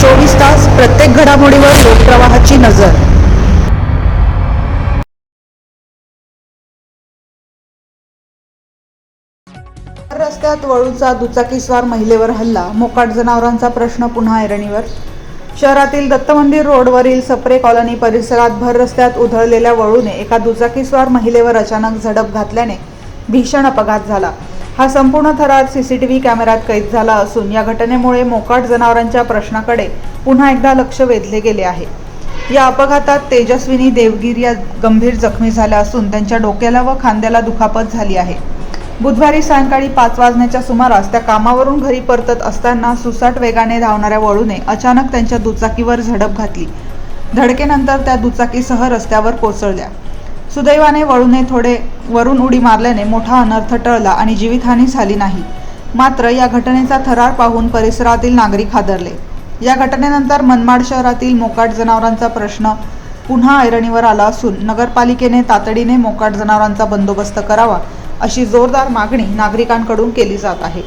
24 तास प्रत्येक घडामोडीवर लोकप्रवाहाची नजर। रस्त्यात वळूचा दुचाकीस्वार महिलेवर हल्ला, मोकाट जनावरांचा प्रश्न पुन्हा ऐरणीवर। शहरातील दत्त मंदिर रोडवरील सप्रे कॉलनी परिसरात भर रस्त्यात उधळलेल्या वळूने एका दुचाकीस्वार महिलेवर अचानक झडप घातल्याने भीषण अपघात झाला। हा संपूर्ण थरार सीसीटीव्ही कॅमेऱ्यात कैद झाला असून या घटनेमुळे मोकाट जनावरांच्या प्रश्नाकडे पुन्हा एकदा लक्ष वेधले गेले आहे। या अपघातात तेजस्विनी देवगीर या गंभीर जखमी झाल्या असून त्यांच्या डोक्याला व खांद्याला दुखापत झाली आहे। बुधवारी सायंकाळी 5 वाजण्याच्या सुमारास त्या कामावरून घरी परतत असताना सुसाट वेगाने धावणाऱ्या वळूने अचानक त्यांच्या दुचाकीवर झडप घातली। धडकेनंतर त्या दुचाकीसह रस्त्यावर कोसळल्या। सुदैवाने वळूने थोडे वरून उडी मारल्याने मोठा अनर्थ टळला आणि जीवितहानी झाली नाही। मात्र या घटनेचा थरार पाहून परिसरातील नागरिक हादरले। या घटनेनंतर मनमाड शहरातील मोकाट जनावरांचा प्रश्न पुन्हा ऐरणीवर आला असून नगरपालिकेने तातडीने मोकाट जनावरांचा बंदोबस्त करावा अशी जोरदार मागणी नागरिकांकडून केली जात आहे।